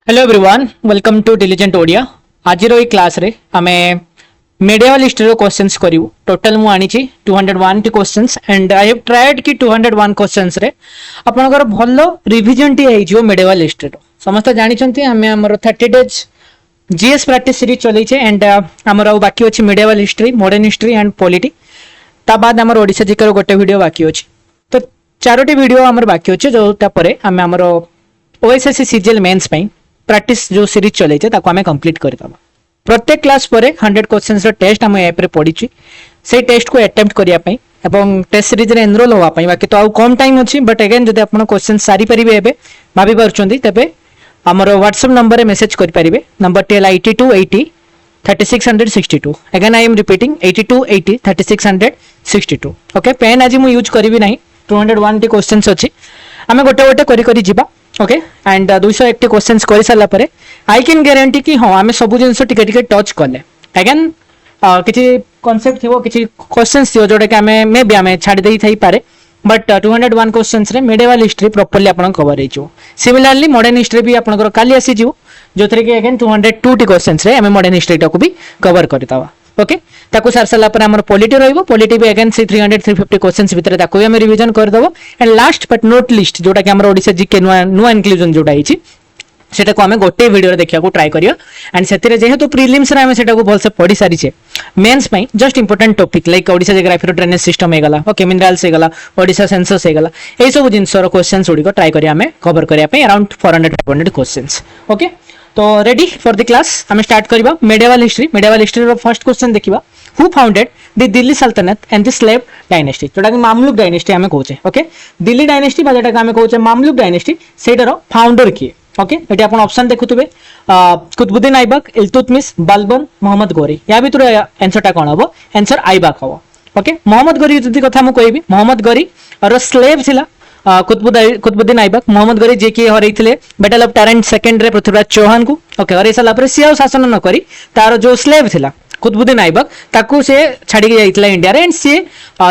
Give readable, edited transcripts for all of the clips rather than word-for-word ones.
Hello everyone welcome to diligent Odia आज रो class रे आमे मेडिएवल हिस्ट्री रो क्वेश्चंस करिवु टोटल मु आनी छी 201 टी questions and I have tried कि 201 क्वेश्चंस रे आपनकर भलो रिवीजन टी आइ जो मेडिएवल हिस्ट्री रो समस्त जानि छंती आमे हमर 30 डेज जीएस प्रैक्टिस सीरीज चलै छे एंड हमर बाकी अछि medieval history modern history and polity ता बाद हमर ओडिसा जिकर गोटे वीडियो बाकी अछि तो चारोटी वीडियो हमर बाकी अछि जो ता परे आमे हमर ओएसएससी सीजीएल मेंस पई प्रैक्टिस जो सीरीज चले आम कंप्लीट करदे प्रत्येक क्लास पर 100 क्वेश्चंस टेस्ट आम ऐप पढ़ी से टेस्ट को अटेम्प्ट करने टेस्ट सीरीज रे एनरोल होगापी बाकी तो आउ कम टाइम अच्छी बट अगेन जब आप क्वेश्चन सारी पारे एवं भाभी पार्टी तेज आमर व्हाट्सएप नंबर मेसेज करेंगे number tell 8280 3662 again I am repeating 8280 3662 okay पेन आज मुझे यूज करी ना 201 क्वेश्चंस अच्छी आम गोटे गोटे करी जीवा ओके एंड 201 क्वेश्चंस कर सारा पर आई कैन गारंटी कि हाँ आम सब जिन टिके टिके टच कले अगेन किसी कॉन्सेप्ट थी किसी क्वेश्चंस थी जोटा कि आम मे भी आम छाड़ी दे थी पारे बट 201 क्वेश्चंस रे मेडिएवल हिस्ट्री प्रॉपर्ली आपन कवर हो सिमिलरली मॉडर्न हिस्ट्री भी आपन काली आसी जो जो थे कि अगेन 202 टी क्वेश्चंस रे आम मॉडर्न हिस्ट्री टाको भी कवर करदवा ओके ताको सार सारा पर हमर पॉलिटी रहइबो पॉलिटी भी अगेन से 300 350 क्वेश्चंस भीतर ताको भी हम रिवीजन कर देबो and last but not least जोटा कि हमर ओडिसा जीके नुआ इंक्लूजन जोटा हिची सेटा को हमें गोटे वीडियो रे देखिया को ट्राई करियो एंड सेतिरे जेहेतु प्रीलिम्स रे हमें सेटा को भलसे पढी सारी छे मेंस पई just important topic like Odisha geography रो ड्रेनेज सिस्टम हे गला ओके मिनरल्स हे गला ओडिसा सेंसस हे गला एई सब जिंस रो क्वेश्चंस उडी को ट्राई करिया हमें कवर करिया पे अराउंड 400 500 क्वेश्चंस ओके तो रेडी फॉर द क्लास हमें स्टार्ट करबा medieval history row first question देखिबा who founded the Delhi Sultanate and the slave dynasty जोटा कि मामलुक डायनेस्टी हमें कहूचे ओके दिल्ली डायनेस्टी बा जोटा कि हमें कहूचे मामलुक डायनेस्टी सेटर फाउंडर किए ओके एटी आपण ऑप्शन देखुतबे कुतुबुद्दीन ऐबक इल्तुतमिश बालबन मोहम्मद गौरी या भितर आंसर टा कोन हबो आंसर ऐबक हबो ओके मोहम्मद गौरी जदी कथा हम कहबी मोहम्मद गौरी और स्लेव थिला कुतुबुद्दीन ऐबक मोहम्मद गौरी जे की हरैथिले बैटल ऑफ टैरेंट सेकंड रे पृथ्वीराज चौहान को ओके हरै सला पर सिया शासन न करी तार जो स्लेव थिला कुतुबुद्दीन ऐबक ताकू से छाड़ी जाइतला इंडिया रे एंड से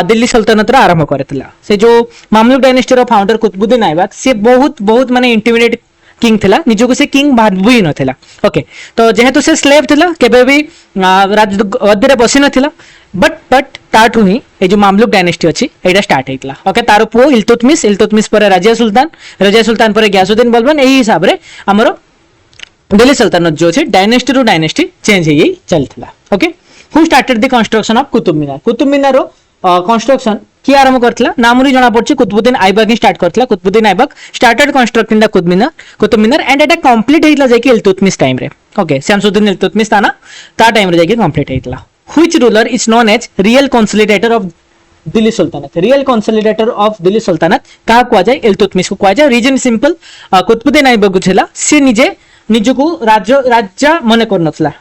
दिल्ली सल्तनत रा आरंभ करथिला से जो मामलुक डायनेस्टी रो फाउंडर कुतुबुद्दीन ऐबक से बहुत बहुत माने इंटिमिडेट किंग थिला निजको से किंग भाबु ही नथिला ओके तो जेहेतु से स्लेव थिला केबे भी राज गद्दी बसी नथिला बट ताठू ही ए जो मामलुक डायनेस्टी अछि एटा स्टार्ट हेतला ओके तारो पो इल्तुतमिश पर राजा सुल्तान पर गयासुद्दीन बलबन एही हिसाब रे हमरो दिल्ली सल्तनत जो अछि डायनेस्टी रो डायनेस्टी चेंज हेई चलथिला okay who started the construction of Qutub Minar रो कंस्ट्रक्शन की आरंभ करथिला नामरी जणा पड़छि कुतुबुद्दीन ऐबक ही स्टार्ट करथिला Qutubuddin Aibak started constructing the Qutub Minar and एटा कंप्लीट हेतला जेकी इल्तुतमिश टाइम रे ओके शमसुद्दीन इल्तुतमिश ता टाइम रे जेकी कंप्लीट हेतला which ruler is known as real consolidator of Delhi Sultanate real consolidator of Delhi सल्तनत का कुआ जाय इल्तुतमिश को कुआ जाय रीजन सिंपल कुतुबुद्दीन ऐबक थिला से निजको राजा मने करनथला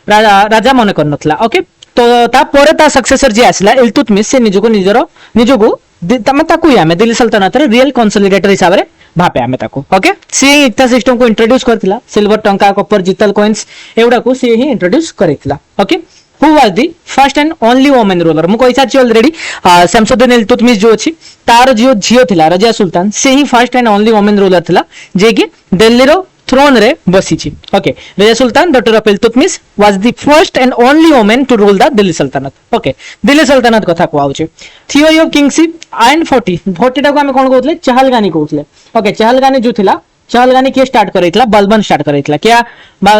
राजा मने करनथला ओके तो ता परे ता सक्सेसर जे आसला इल्तुतमिश से निजको तमे ताकू हमें दिल्ली सल्तनत रे रियल कंसोलिडेटर हिसाब रे भापे हमें ताकू ओके सी इक्ता सिस्टम को इंट्रोड्यूस करथिला सिल्वर टंका कॉपर जितल कॉइन्स एवडा को सी ही इंट्रोड्यूस करितला okay who was the first and only women ruler मु कहि साची ऑलरेडी शमसुद्दीन इल्तुतमिश जो अछि तार जो झियो थिला रजिया सुल्तान से ही first and only women ruler थिला जे कि दिल्ली रो थ्रोन रे बसी छी okay Razia Sultan daughter of Iltutmish was the first and only women to rule the Delhi सल्तनत ओके दिल्ली सल्तनत कथा को आउचे थियोरी ऑफ किंगशिप एंड 40 टा को हम कोन कहउतले चहलगानी कहउतले ओके चहलगानी जो थिला चहलगानी के स्टार्ट करैतला बलबन स्टार्ट करैतला क्या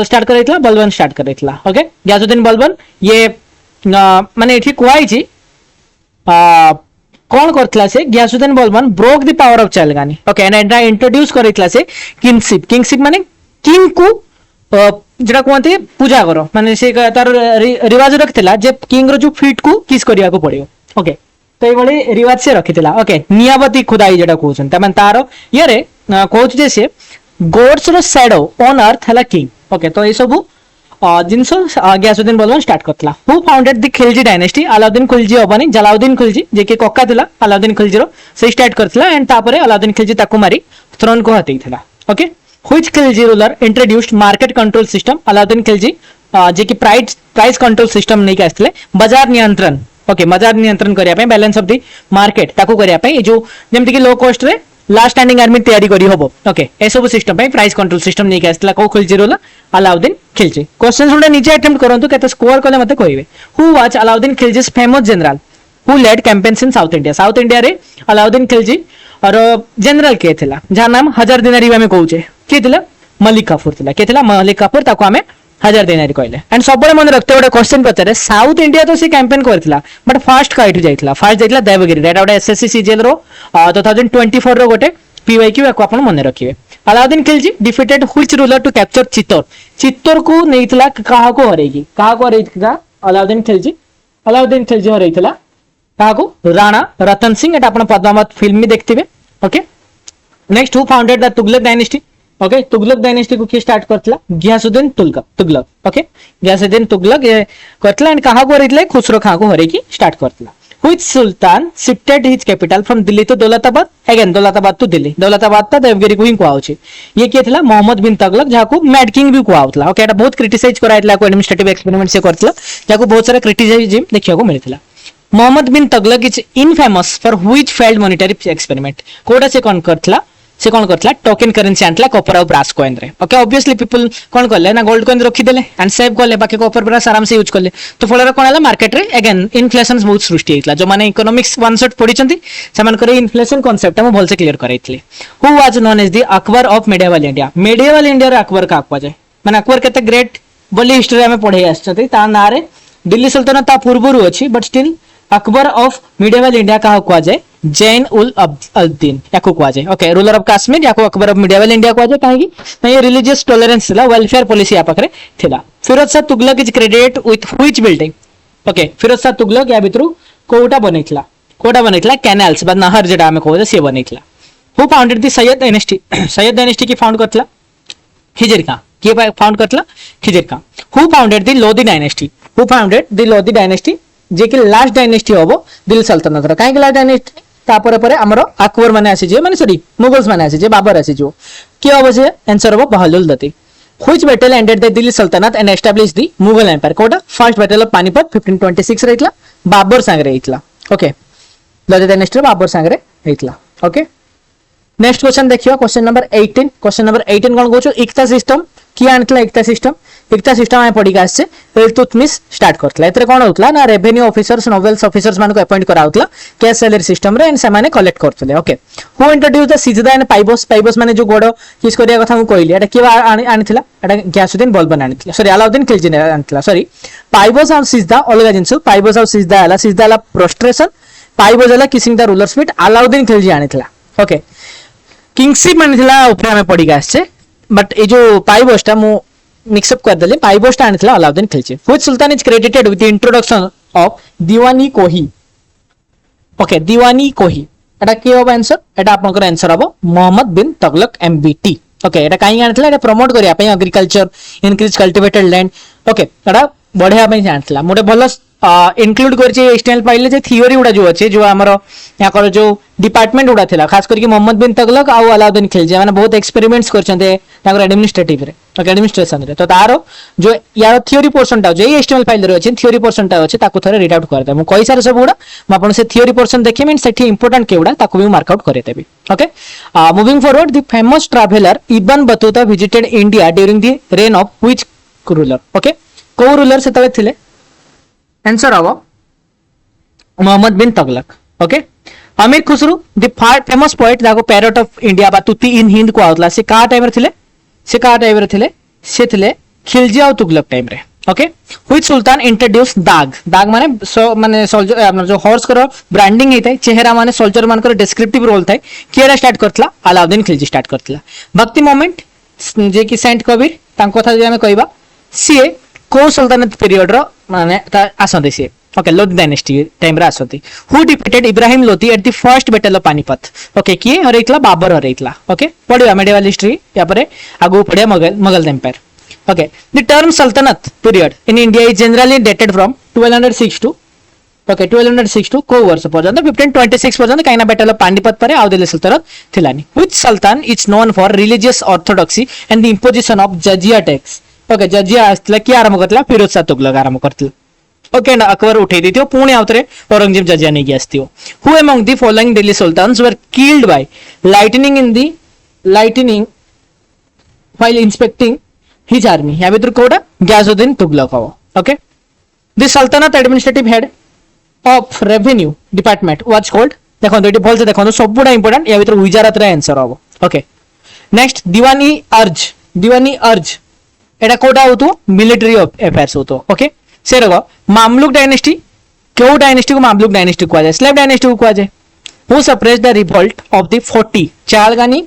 स्टार्ट करैतला बलबन स्टार्ट करैतला ओके गयासुद्दीन बलबन ये माने एठी कुआई छी कौन करथला से Ghiyasuddin Balban broke the power of चहलगानी ओके एंड इंट्रोड्यूस करैतला से किंगशिप माने किंग को जेटा कहते पूजा करो माने से तार रिवाज रखितला जे किंग रो जो फीट को किस करिया को पड़ियो ओके तो ये बड़े रिवाज से रखितला ओके नियावती खुदाई जेटा कहउछन त माने तार ये रे कहउछ जे से गॉड्स रो शैडो ऑन अर्थ हला किंग ओके तो ये सब जिनसो गयासुद्दीन बलबन स्टार्ट करथला who founded the Khilji dynasty Alauddin Khilji अबानी जलाउद्दीन खिलजी जे के कक्का थिला अलाउद्दीन खिलजी रो से स्टार्ट करथला एंड तापरे अलाउद्दीन खिलजी ताकू मारी थ्रोन को हतेइथला okay which Khilji ruler introduced market control system Alauddin Khilji जे कि प्राइस कंट्रोल सिस्टम नै के आस्थिले बाजार नियंत्रण ओके बाजार नियंत्रण करिया पे बैलेंस ऑफ द मार्केट ताकू करिया पे जो जेमति कि लो कॉस्ट रे लास्ट स्टैंडिंग आर्मी तैयारी करी होबो ओके ए सब सिस्टम पे प्राइस कंट्रोल सिस्टम नहीं आसला को खिलजी रूलर अलाउद्दीन खिलजी क्वेश्चन गुडा निजे अटेम्प्ट करंतु केते स्कोर कले मते कहबे who was Alauddin Khilji's famous general who led campaigns in South India रे अलाउद्दीन खिलजी और जनरल के थिला जहा नाम हजार दिनारी में कहूचे के थिला मलिक काफूर थिला के थिला मलिक काफूर ताको हमें हजार दिनारी कहले एंड सब मन रखते गोटे क्वेश्चन पचारे साउथ इंडिया तो सी कैंपेन करथिला बट फास्ट काइट जाइथिला फास्ट जाइथिला देवगिरी एटा गोटे एसएससी सीजीएल रो 2024 रो गोटे पीवाईक्यू को आपण मन रखिबे Alauddin Khilji defeated which ruler to capture Chittor को नेइथिला काहा को हरैथिला अलाउद्दीन खिलजी हरैथिला काहा को राणा रतन सिंह एटा आपण पद्मावत फिल्म में देखथिबे okay next who founded the Tughlaq dynasty okay Tughlaq dynasty को किए स्टार्ट करथिला गियासुद्दीन तुगलक ओके गियासुद्दीन तुगलक ये करथिला एंड काहा को हरैथिला खुसरो खां को हरै की स्टार्ट करथिला which sultan shifted his capital from Delhi to Daulatabad again Daulatabad to Delhi Daulatabad ता देवगिरी को ही कुआउची ये किए थिला मोहम्मद बिन तुगलक जाको मैड किंग भी कुआउतला ओके एटा बहुत क्रिटिसाइज कराइतला को एडमिनिस्ट्रेटिव एक्सपेरिमेंट से करथिला जाको बहुत सारा क्रिटिसिज्म देखिया को मिलथिला Mohammad bin Tughlaq is infamous for which failed monetary experiment कोडा से कौन करथिला टोकन करेंसी आंतला कॉपर और ब्रास कॉइन रे ओके ऑब्वियसली पीपल कोन करले ना गोल्ड कॉइन रखी देले एंड सेव करले बाकी कॉपर ब्रास आराम से यूज करले तो फल रे कोन हला मार्केट रे अगेन इन्फ्लेशन बहुत सृष्टि हेतला जो माने इकोनॉमिक्स वन शॉट पढिचंती समान करे इन्फ्लेशन कांसेप्ट हम भल से क्लियर करैथले who was known as the Akbar of medieval India रे अकबर का आक्वा जाय माने अकबर केते ग्रेट बोली हिस्ट्री में पढै आछथि ता ना रे दिल्ली सल्तनत ता पूर्वरु अछि but still Akbar of medieval India का कुआ जाए जैन उल अब्दीन याको कुआ जाए ओके रूलर ऑफ कश्मीर याको अकबर ऑफ मिडिवल इंडिया कुआ जाए काहेकि ना ये रिलीजियस टॉलरेंस थिला वेलफेयर पॉलिसी या पाखरे थिला Firoz Shah Tughlaq is credit with which building okay Firoz Shah Tughlaq या भितरु कोटा बनेथिला कैनाल्स बा नहर जेटा हमें कहू से बनेथिला who founded the Sayyid dynasty की फाउंड करथिला खिजर खां के फाउंड करथिला Khizr Khan who founded the Lodi dynasty जे कि लास्ट डायनेस्टी होबो दिल्ली सल्तनत रो काहे लास्ट डायनेस्टी तापर परे हमरो अकबर माने आसी जे माने सॉरी मुगल्स माने आसी जे बाबर आसी जो के होबो से आंसर होबो बहलुल दती which battle ended the Delhi Sultanate and established the Mughal empire कोटा फर्स्ट बैटल ऑफ पानीपत 1526 रहितला बाबर सांगरे रहितला ओके लोधी डायनेस्टी रो बाबर सांगरे रहितला ओके नेक्स्ट क्वेश्चन देखियो क्वेश्चन नंबर 18 कोन कहू एकता सिस्टम की आनतला एकता सिस्टम आए पड़ी आसे इल्तुतमिश स्टार्ट करथला एतरे कोन होतला ना रेवेन्यू ऑफिसर्स नोवेल्स ऑफिसर्स मान को अपॉइंट करा होतला कैश सैलरी सिस्टम रे एंड से माने कलेक्ट करथले okay who introduce the sijda and paibos माने जो गोडो किस करिया कथा हम कहली एटा के आनिथिला एटा गियासुद्दीन बलबन आनिथिला सॉरी अलाउद्दीन खिलजी ने आनिथिला सॉरी पाइबोस और सिजदा अलग जिंस पाइबोस और सिजदा हला प्रोस्ट्रेशन पाइबोस हला kissing the ruler speed Alauddin Khilji आनिथिला ओके किंगशिप मानिथिला ऊपर हमें पड़ी आसे बट ए जो पाइबोसटा मु मिक्सअप कर देले पाइबोसटा आनिथिला Alauddin Khilji which sultan is credited with the introduction of Diwani Kohi okay दीवानी कोही एटा के होबो आंसर एटा आपनकर आंसर होबो मोहम्मद बिन तुगलक एमबीटी ओके एटा काई आनिथिला एटा प्रमोट करिया पे agriculture increase cultivated land okay एटा बढ़िया पे आनिथिला मोटे भलो इनक्लूड करछि एक्सटर्नल फाइल जे थ्योरी उडा जो अछि जो हमरो या कर जो डिपार्टमेंट उडा थिला खास करके मोहम्मद बिन तुगलक आ अलाउद्दीन खिलजी माने बहुत एक्सपेरिमेंट्स करछन्ते ताकर एडमिनिस्ट्रेटिव रे ओके एडमिनिस्ट्रेशन रे तो तारो जो यार थ्योरी पोर्शन टा जो एक्सटर्नल फाइल रे अछि थ्योरी पोर्शन टा अछि ताको थरे रीड आउट करते मु कई सारे सब उडा म आपन से थ्योरी पोर्शन देखि मीन सेठी इंपोर्टेंट के उडा ताको भी मार्क आउट करे देबी okay moving forward the famous traveller Ibn Battuta visited India during the rain of which ruler okay को रूलर से तले थिले आंसर हवा मोहम्मद बिन तुगलक ओके अमीर खुसरू द फेमस पोएट जाको पैरट ऑफ इंडिया बा तुति इन हिंद को आउतला से का टाइम रे थिले से थिले खिलजी और तुगलक टाइम रे ओके व्हिच सुल्तान इंट्रोड्यूस दाग माने सोल्जर जो हॉर्स करो ब्रांडिंग हेतै चेहरा माने सोल्जर मान कर डिस्क्रिप्टिव रोल थाय केरा स्टार्ट करथला अलाउद्दीन खिलजी स्टार्ट करथला भक्ति मोमेंट जे कि सेंट कबीर तांको कथा जे हमें कहबा सी को सल्तनत पीरियड रो माने आसंती सी ओके लोधी डायनेस्टी टाइम रे आसंती who defeated Ibrahim Lodi at the first battle of Panipat okay किए हरैतला बाबर हरैतला ओके पढिया मेडिवल हिस्ट्री या परे आगु पढिया Mughal empire okay the term Sultanate period in India is generally dated from 1206 to okay 1206 to को वर्ष पर्यंत 1526 पर्यंत काइना बैटल ऑफ पानीपत परे आउ दिल्ली सल्तनत थिलानी which sultan is known for religious orthodoxy and the imposition of jizya tax okay jizya आस्तला की आरंभ करतला फिरोज शाह तुगलक आरंभ करतला ओके एंड अकबर उठे देथियो पुणी आउतरे औरंगजेब जजिया नहीं की आस्तियो who among the following Delhi sultans were killed by lightning while inspecting his army या भितर कोडा गयासुद्दीन तुगलक हो ओके द सल्तनत administrative head of revenue department was called देखो एटी भल से देखो सबुडा इंपोर्टेंट या भितर विजारत रे आंसर हो ओके नेक्स्ट दीवानी अर्ज एटा कोडा होतो मिलिटरी अफेयर्स होतो ओके से रगो मामलुक डायनेस्टी क्यों डायनेस्टी को मामलुक डायनेस्टी को जाए स्लेव डायनेस्टी को जाए who suppressed the revolt of the 40 चालगानी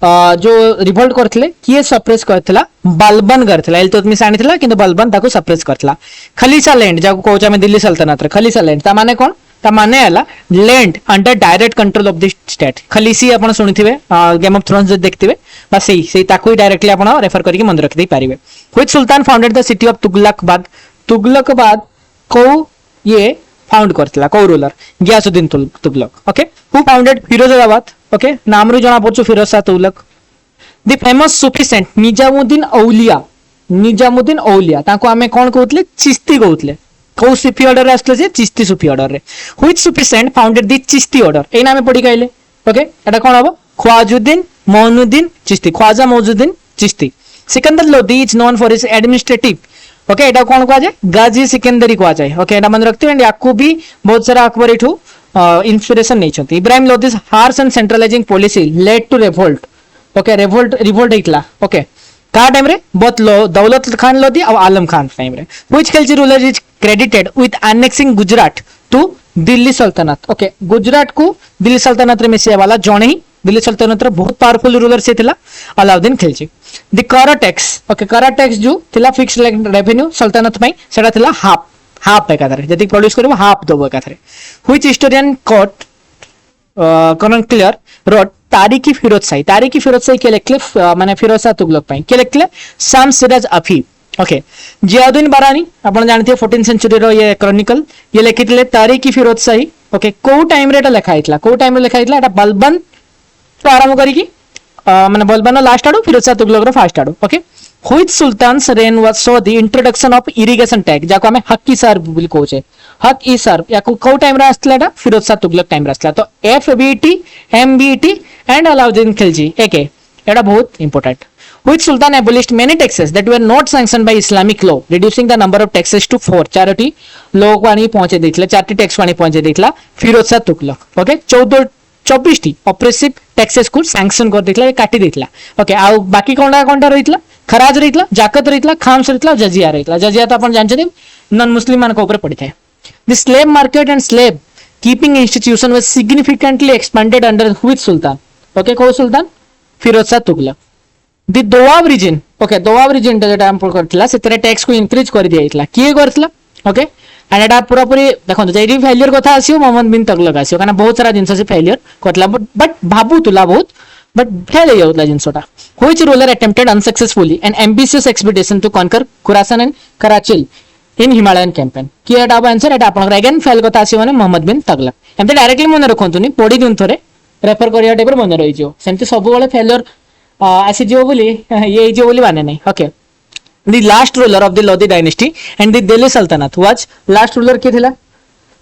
जो रिवोल्ट करथिले किए सप्रेस करथिला बलबन करथिला इल्तुतमिश आनिथिला किंतु बलबन ताको सप्रेस करथिला खलीसा लैंड जाको कहउछ हम दिल्ली सल्तनत रे खलीसा लैंड ता माने कोन ता माने हला land under direct control of the state Khaleesi आपण सुनिथिबे गेम ऑफ थ्रोन्स देखथिबे बस सेही ताको ही डायरेक्टली आपण रेफर करके मन रखि दे पारिबे which sultan founded the city of Tughlaqabad को ये फाउंड करथिला को ruler Ghiyasuddin Tughlaq okay who founded Firozabad okay नाम रु जना पड़छ Firoz Shah Tughlaq the famous Sufi saint Nizamuddin Auliya ताको हमें कोन कहउतले चिश्ती कहउतले को सूफी ऑर्डर रे आस्ले जे चिश्ती सूफी ऑर्डर रे which Sufi saint founded the Chishti order ए नामे पढी काइले ओके एटा कोन हबो Khwajuddin Moinuddin Chishti Khwaja Moinuddin Chishti Sikandar Lodi is known for his administrative okay एटा कोन कह जाए गाजी सिकंदरी कह जाए ओके एटा मन रखते एंड याकू भी बहुत सारा अकबर इठू इंस्पिरेशन नहीं छथि Ibrahim Lodi's harsh and centralising policy led to revolt okay revolt हितला ओके का टाइम रे बोथ दौलत खान लोदी और आलम खान टाइम रे which culture ruler is credited with annexing Gujarat to Delhi सल्तनत ओके गुजरात को दिल्ली सल्तनत रे मिसिया वाला जणे ही दिल्ली सल्तनत रे बहुत पावरफुल रूलर से थिला अलाउद्दीन खिलजी द करा टैक्स ओके करा टैक्स जो थिला फिक्स रेवेन्यू सल्तनत में सेटा थिला हाफ एकाथरे जति प्रोड्यूस करबो हाफ दबो एकाथरे which historian quote clear road Tarikhi Firoz शाही के लिखले माने फिरोज शाह तुगलक पई के लिखले शाम सिराज अफी ओके जियाउद्दीन बारानी आपण जानथे 14th सेंचुरी रो ये क्रॉनिकल ये लिखितले तारीखी फिरोज शाही ओके को टाइम रे एटा लिखा हितला को टाइम रे लिखा हितला एटा बलबन तो आराम करी माने बलबन लास्ट आडू फिरोज शाह तुगलक रो फर्स्ट आडू okay which sultans reign was so the introduction of irrigation tax जाको हमें हक ई सर बोली कहूचे हक ई सर याको को टाइम रे आस्तलाटा फिरोज शाह तुगलक टाइम रे आस्तला तो FBT MBT and Alauddin Khilji एके एटा बहुत important which Sultan abolished many taxes that were not sanctioned by Islamic law reducing the number of taxes to 4 Charoti लोग को आनी पहुंचे देथिला चारटी टैक्स को आनी पहुंचे देथिला फिरोज शाह तुगलक ओके 24 टी ऑपरेसिव टैक्सेस को सैंक्शन कर देथिला काटी देथिला ओके आ बाकी कोनटा रहितला खराज रहितला जाकत रहितला खाम्स रहितला जजिया तो आपण जानछथि नॉन मुस्लिम मान को ऊपर पड़ी थाए the slave market and slave keeping institution was significantly expanded under which sultan okay को sultan Firoz Shah Tughlaq the Doab region okay Doab region जेटा हम करथिला सेतरे टैक्स को इंक्रीज कर दियाइतला किए करथिला ओके एंड एटा पूरा पूरी देखो जेडी फेलियर कथा आसियो मोहम्मद बिन तुगलक आसियो काना बहुत सारा जिंस से फेलियर करथिला बट भाबू तुला बहुत बट फेल हो जाउतला जिंसोटा which ruler attempted unsuccessfully an ambitious expedition to conquer Khurasan and Qarachil in Himalayan campaign कि एटा आंसर एटा आपन अगेन फेल कथा आसियो माने मोहम्मद बिन तुगलक एमते डायरेक्टली मन रखंतुनी पढी दिन थरे रेफर करिया टाइप मन रहि जो सेमते सब बेले फेलियर आसी जो बोली ये जो बोली माने नहीं okay the last ruler of the Lodi dynasty and the Delhi सल्तनत वाज लास्ट रूलर के थिला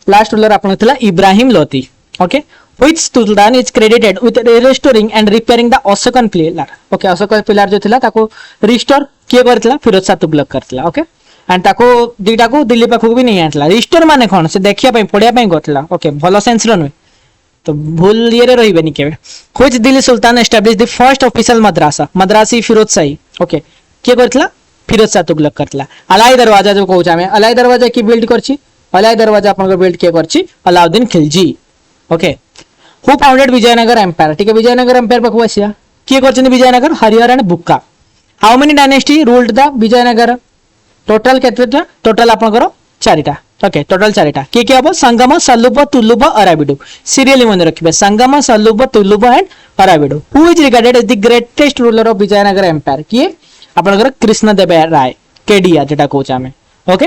लास्ट रूलर आपन थिला Ibrahim Lodi okay which sultan is credited with restoring and repairing the Ashokan pillar okay Ashokan pillar जो थिला ताको रिस्टोर के करथिला फिरोज शाह तुगलक करथिला ओके एंड ताको दीटा को दिल्ली पाखु भी नहीं आथला रिस्टोर माने कोन से देखिया पई पढिया पई करथिला ओके भलो सेंस रो नु तो भूल ये रही केवे which Delhi sultan establish the first official मद्रासी फिरोज शाही ओके के करथिला फिरोज शाह तुगलक करथिला अलाई दरवाजा जो कहूछ हमें अलाई दरवाजा की बिल्ड करछि अलाई दरवाजा अपन को बिल्ड के करछि Alauddin Khilji okay who founded Vijayanagar empire ठीक है विजयनगर एम्पायर पखु आसिया के करछन Vijayanagar Harihara and Bukka how many dynasty ruled the Vijayanagar total केतेटा टोटल अपन करो चारिटा ओके टोटल चारिटा के हबो संगम सल्लुब तुलुब अराबिडु सीरियली मन रखिबे Sangama Saluva Tuluva and Aravidu who is regarded as the greatest ruler of Vijayanagar empire किए आपनकर कृष्णदेव राय केडिया जेटा कहूछ हमें okay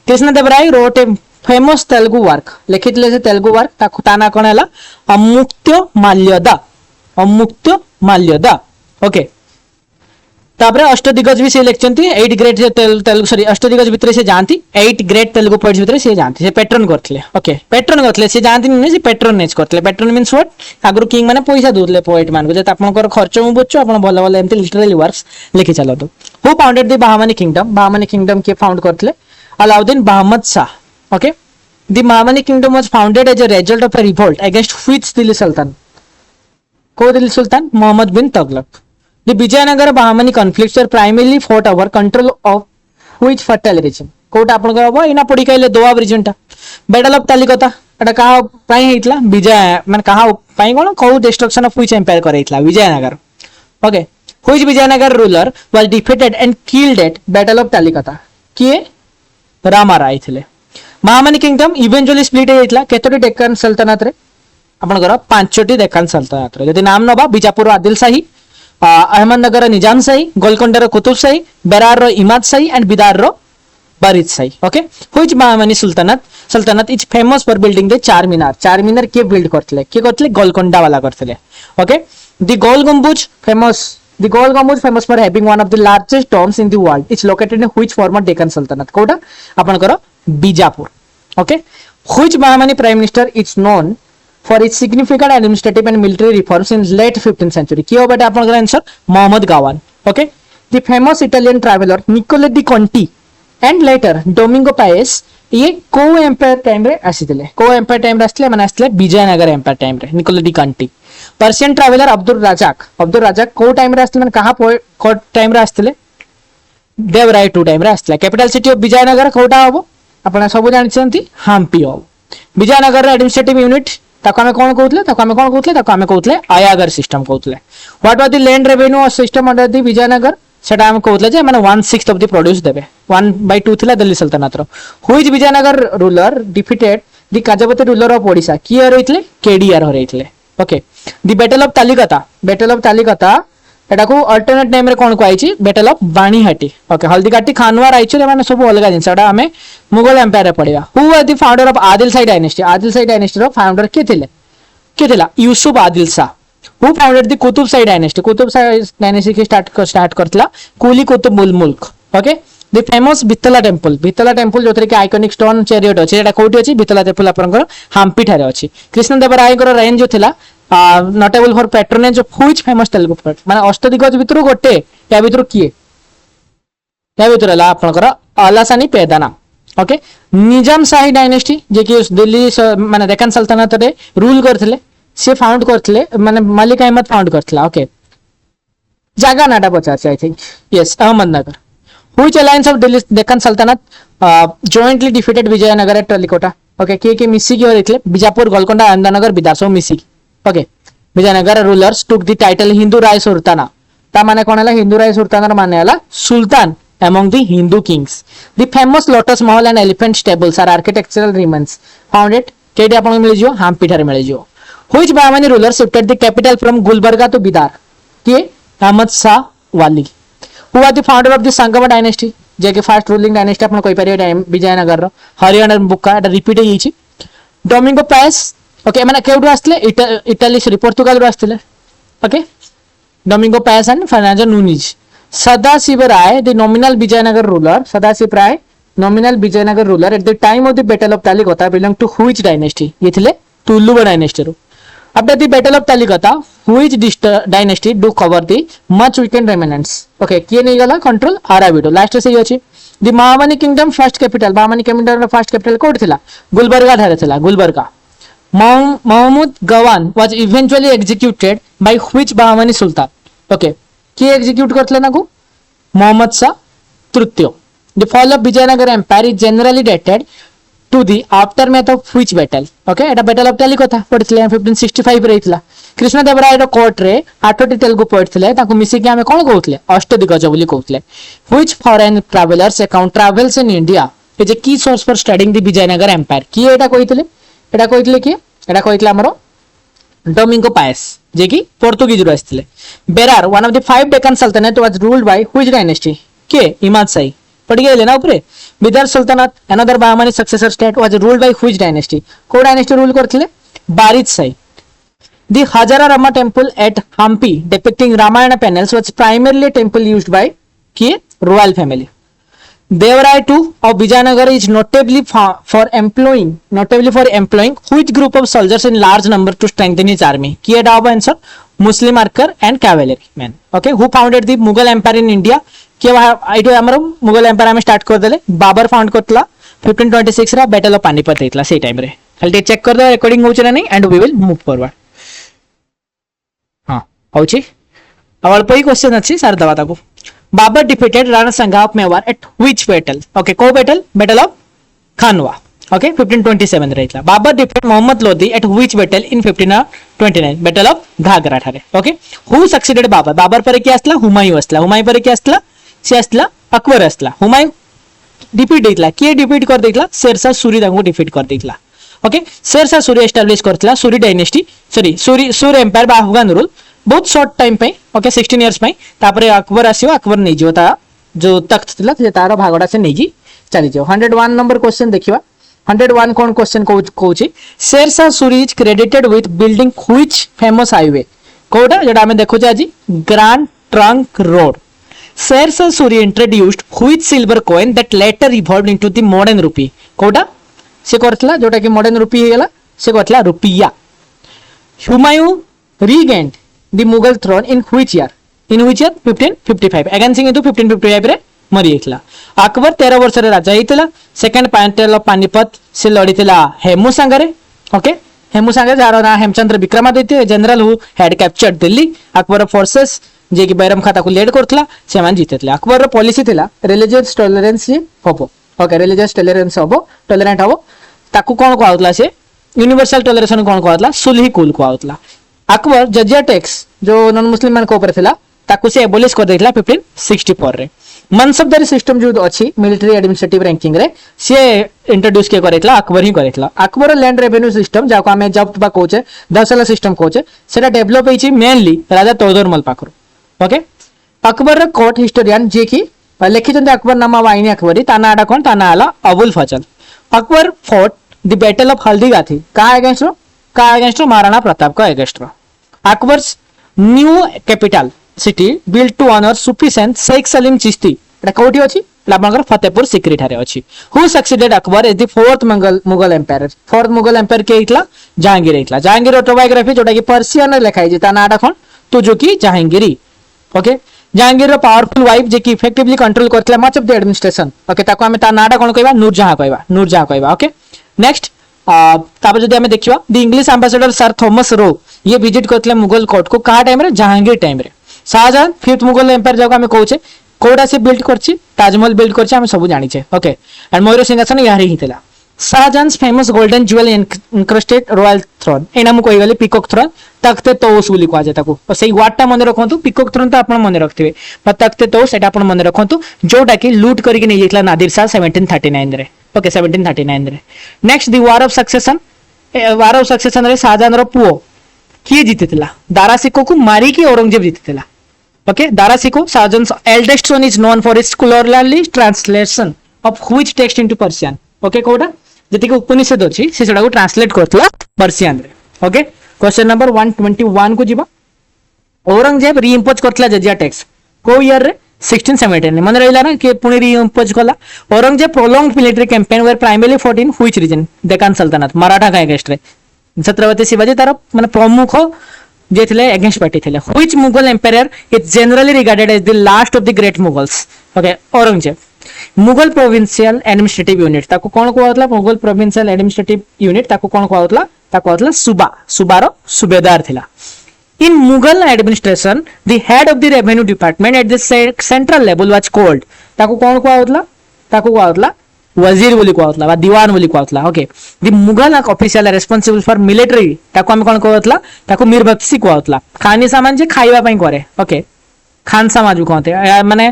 Krishnadeva Raya wrote a famous Telugu work लिखितले से तेलुगु वर्क ताना कोन हला अमुक्त्य माल्यदा ओके तापर अष्टदिग्गज भी से लिखचंती 8 ग्रेड तेलुगु सॉरी अष्टदिग्गज भितर से जानती 8 ग्रेड तेलुगु पोएट्स भितर से जानती से पैटर्न करथले ओके पैटर्न करथले से जानती नहीं से पैट्रोनेज करथले पैटर्न मींस व्हाट आगु किंग माने पैसा दोले पोएट मान को जे आपनकर खर्च मु बुझছো आपन भल भल एमती लिटरली वर्क्स लिखि चलतो who founded the Bahmani kingdom के फाउंड करथले Alauddin Bahman Shah okay the Bahmani kingdom was founded as a result of a revolt against which Delhi sultan को दिल्ली सुल्तान Mohammad bin Tughlaq The Vijayanagara Bahmani conflicts were primarily fought over control of which fertile region? Kota आपण को इना पड़ी कहले Doab reason टा battle of Talikota एटा कहा पई हेतला विजय माने कहा पई कोन को डिस्ट्रक्शन ऑफ व्हिच एम्पायर करैतला Vijayanagar okay which Vijayanagar ruler was defeated and killed at battle of Talikota किए रामा राय थिले महामनी किंगडम इवेंचुअली स्प्लिट हेतला केतोटी डेक्कन सल्तनत रे आपण को पांचटी डेक्कन सल्तनत रे यदि नाम नबा बीजापुर आदिल शाही अहमदनगर निजाम शाही गोलकोंडार Qutb Shahi Berar Imad Shahi and Bidar Barid Shahi okay which Bahmani Sultanate is famous for building the Char Minar के बिल्ड करथले गोलकोंडा वाला करथले okay the Gol Gumbaz famous for having one of the largest domes in the world is located in which former Deccan Sultanate कोटा आपनकर Bijapur okay which Bahmani prime minister is known for its significant administrative and military reforms in late 15th century कियो बेटा आपन आंसर Mohammad Gawan okay the famous Italian traveller Niccolo de Conti and later Domingo Paes ये को empire time रे आसीतले को empire time रे आसले माने आसले विजयनगर एम्पायर टाइम रे Niccolo de Conti Persian traveller Abdul Razzaq को टाइम रे आसले माने कहा को टाइम रे आसले देवराय टू टाइम रे आसले कैपिटल सिटी ऑफ विजयनगर कोटा हबो आपन सब जानछंती हम्पी हबो विजयनगर एडमिनिस्ट्रेटिव यूनिट ताको हमें कौन कहउतले आयागर सिस्टम कहउतले what was the land revenue system under the Vijayanagar सेटा हम कहउतले जे माने 1/6 ऑफ द प्रोड्यूस देबे 1/2 थिला दिल्ली सल्तनत रो which Vijayanagar ruler defeated the Gajapati ruler of Odisha की हरैतले केडीआर हरैतले okay the battle of Talikota एटा को अल्टरनेट नेम रे कोन कहै छी battle of Banihatti okay Haldighati Khanwa Raichur माने सब अलग जिंस एटा हमें मुगल एम्पायर रे पड़िया who was the founder of Adil Shahi dynasty रो फाउंडर के थिला Yusuf Adil Shah who founded the Qutb Shahi dynasty के स्टार्ट करतला Quli Qutb ul Mulk okay the famous भितला टेंपल जोतरे के आइकॉनिक स्टोन चैरियट अछि एटा कोठी अछि भितला टेंपल आपनकर हम्पी ठारे अछि कृष्णदेवराय को रेंज जो थिला notable for patronage of which famous Telugu poet माने अष्टदिग्गज भितरु गोटे या भितरु किए या भितरु हला आपनकर अलासानी पेदाना ओके निजाम शाही डायनेस्टी जे कि दिल्ली माने डेक्कन सल्तनत रे रूल करथिले से फाउंड करथिले माने मलिक अहमद फाउंड करथिला ओके जागा नाटा पचार I think yes Ahmadnagar which alliance of Delhi Deccan Sultanate jointly defeated Vijayanagar at Talikota okay के मिसी की होइथिले बीजापुर गोलकोंडा अहमदनगर बिदार सब मिसी okay Vijayanagar rulers took the title Hindu Raya Sultana ता माने कोन हला हिंदू राय सुल्ताना माने हला sultan among the Hindu kings the famous lotus mahal and elephant stables are architectural remains founded केडी आपन मिल जियो हम्पी ठारे मिल जियो which Bahmani ruler shifted the capital from Gulbarga to Bidar के Ahmad Shah Wali who was the founder of the Sangama dynasty जे के फर्स्ट रूलिंग डायनेस्टी आपन कोइ परियो विजयनगर रो हरियाणा बुक्का एटा रिपीट हे छी डोमिंगो पाएस ओके माने केउडू आस्तले इटाली सॉरी पोर्तुगाल रो आस्तले okay Domingo Paes and Fernando Nuniz Sadasiv Rai, the nominal Vijayanagara ruler, at the time of the Battle of Talikota belonged to which dynasty? ये थिले Tuluva dynasty row. After the Battle of Talikota, which dynasty do cover the much weakened remnants? Okay, किए नहीं गला control Arabido. Last से ये अच्छी. The Bahmani kingdom first capital, Bahmani kingdom first capital code थिला. गुलबर्गा धारे थिला. Gulbarga. Mahmud Gawan was eventually executed by which Bahmani Sultan? Okay. की एग्जीक्यूट करथले ना को मोहम्मद शाह तृतीय the fall of Vijayanagar empire is generally dated to the aftermath of which battle okay एटा battle of Talikota पड़थिले 1565 रहितला कृष्णदेवराय रो कोर्ट रे 8टी तेलुगु पोएट थिले ताको मिसी के हमें कोन कहउतले अष्टदिग्गज बोली कहउतले which foreign travellers account travels in India is a key source for studying the Vijayanagar empire की एटा कहितले की एटा कहितले हमरो डोमिंगो पाएस जे कि पोर्तुगीज रो आस्थिले Berar one of the 5 Deccan Sultanate was ruled by which dynasty के इमाद शाही पड़ गेले ना ऊपर Bidar Sultanate another Bahmani successor state was ruled by which dynasty को डायनेस्टी रूल करथिले बारिद शाही The Hajara Rama temple at Hampi depicting Ramayana panels was primarily a temple used by किए royal family. Devarai II of Vijayanagar is notably for employing which group of soldiers in large number to strengthen his army. किए डाब answer Muslim archer and cavalry men. Okay, who founded the Mughal Empire in India? किए आइटो हमर Mughal Empire हम start कर देले. Babar found Kartala 1526 रा battle of Panipat हेतला से time रे. खाली चेक कर दो रिकॉर्डिंग होछ ना नहीं and we will move forward. हां होछि अब अल्प ही क्वेश्चन अच्छी सार दवा ताको. Babar defeated Rana Sanga of Mewar at which battle? Okay को बैटल ऑफ खानवा. ओके 1527 रहितला. Babur defeated Mohammad Lodhi at which battle in 1529? Battle of Ghaghra ठारे. Okay who succeeded Babur? Babur पर की असला हुमायूं असला. हुमायूं पर की असला से असला अकबर असला. हुमायूं डिफीट देइतला किए डिफीट कर देइतला? शेरशाह सूरी तांको डिफीट कर देइतला. ओके शेरशाह सूरी एस्टैब्लिश करतला सूरी डायनेस्टी सूर एम्पायर बा अफगान रूल बहुत शॉर्ट टाइम पे. ओके 16 इयर्स पे तापरे अकबर आसीओ. अकबर नै जो ता जो तख्त थिला से तारो भागडा से नै जी चली जाओ. 101 नंबर क्वेश्चन देखिबा. 101 कोन क्वेश्चन कहूची Sher Shah Suri is credited with building which famous highway? कोडा जेडा हमें देखो आज Grand Trunk Road. Sher Shah Suri introduced which silver coin that later evolved into the modern rupee? कोडा से करथला जोटा कि मॉडर्न रुपी हे गेला से करथला रुपया. Humayun regained the Mughal throne in which year? 1555. Again सिंह 1555 रे मरी जाइतला. अकबर 13 वर्ष रे राजा हेतला. सेकंड बैटल ऑफ पानीपत से लड़ीतला हेमू संगरे. ओके हेमू संगरे जारो ना Hemchandra Vikramaditya general who had captured Delhi. Akbar forces जे कि बैरम खाता को लीड करथला से मान जीतले. अकबर रो पॉलिसी थिला रिलीजियस टॉलरेंस होबो. ओके रिलीजियस टॉलरेंस होबो टॉलरेंट होबो ताकू कोन को आउतला से यूनिवर्सल टॉलरेशन कोन को आउतला सुलही कुल को आउतला. अकबर जजिया टैक्स जो नॉन मुस्लिम मान को ऊपर थिला ताकू से एबोलिश कर देइतला 1564 रे. मनसबदारी सिस्टम जो अछि मिलिटरी एडमिनिस्ट्रेटिव रैंकिंग रे से इंट्रोड्यूस के करेतला अकबर ही करेतला. अकबर लैंड रेवेन्यू सिस्टम जाको हमें जब्त बा कोचे दसला सिस्टम कोचे सेटा डेवलप हेछि मेनली राजा तोदरमल पाखरो. ओके अकबर रे कोर्ट हिस्टोरियन जे कि लिखितंते अकबर नामा वाइनी अकबरी ताना आडा कोन ताना आला Abul Fazal. Akbar fought the battle of Haldighati का अगेंस्ट महाराणा प्रताप का against. Akbar's new capital city built to honour Sufi saint Sheikh Salim Chishti एटा कोठी अछि आपनकर फतेहपुर सिकरी ठारे अछि. Who succeeded Akbar as the fourth Mughal empire? Fourth Mughal empire के हितला जहांगीर हितला. जहांगीर ऑटोबायोग्राफी जोटा कि पर्शियन लिखाई जे ता नाडा कोन तुजुकी जहांगीरी. ओके जहांगीर रो पावरफुल वाइफ जे कि इफेक्टिवली कंट्रोल करथला much of the administration. Okay ताको हमें ता नाडा कोन कहबा नूरजहां कहबा. ओके नेक्स्ट तापर जदि हमें देखिबा the English ambassador sir Thomas Roe ये विजिट करथले मुगल कोर्ट को का टाइम रे जहांगीर टाइम रे. शाहजहां फिफ्थ मुगल एम्पायर जाको हमें कहूचे कोडा से बिल्ड करछि ताजमहल बिल्ड करछि हम सब जानि छे. ओके एंड मयूर सिंहासन यारी ही थिला. Shah Jahan's famous golden jewel encrusted royal throne एना मु कहि गले पिकॉक थ्रोन तख्ते तौस बोली कहा जाय ताको. सेही वर्ड टा मन रखंतु. पिकॉक थ्रोन तो आपण मन रखथिबे पर तख्ते तौस एटा आपण मन रखंतु जोटा कि लूट करके नै जेतला नादिर शाह 1739 रे. ओके 1739 रे. Next the war of succession रे शाहजहां रो पुओ किए जीतितला? दारा सिको को मारी की औरंगजेब जीतितला. Okay Dara Shikoh Shah Jahan's eldest son is known for his scholarly translation of which text into Persian? Okay कोडा जति के उपनिषद अछि से सेडा को ट्रांसलेट करतला पर्शियन रे. ओके क्वेश्चन नंबर 121 को जीवा. औरंगजेब रीइंपोज करतला जजिया टैक्स को ईयर रे? 1617 मन रहिला ना कि पुणी रीइंपोज कला. Aurangzeb prolonged military campaign where primarily fought in which region? Deccan सल्तनत मराठा का अगेंस्ट रे. छत्रपति शिवाजी तार माने प्रमुख जे थिले अगेंस्ट पार्टी थिले. Which Mughal empire is generally regarded as the last of the great Mughals? Okay Aurangzeb. Mughal provincial administrative unit ताको कोन कहतला? मुगल प्रोविंशियल एडमिनिस्ट्रेटिव यूनिट ताको कोन कहतला? ताको कहतला सुबारो सुबेदार थिला. In Mughal administration, the head of the revenue department at the central level was called. ताको कौन को आवतला? ताको को आवतला वजीर बोली को आवतला बा दीवान बोली को आवतला. Okay the Mughal official responsible for military ताको हम कौन को आवतला? ताको मीर बख्शी को आवतला. खानी सामान जे खाइबा पई करे. ओके खान सामा जो कहते माने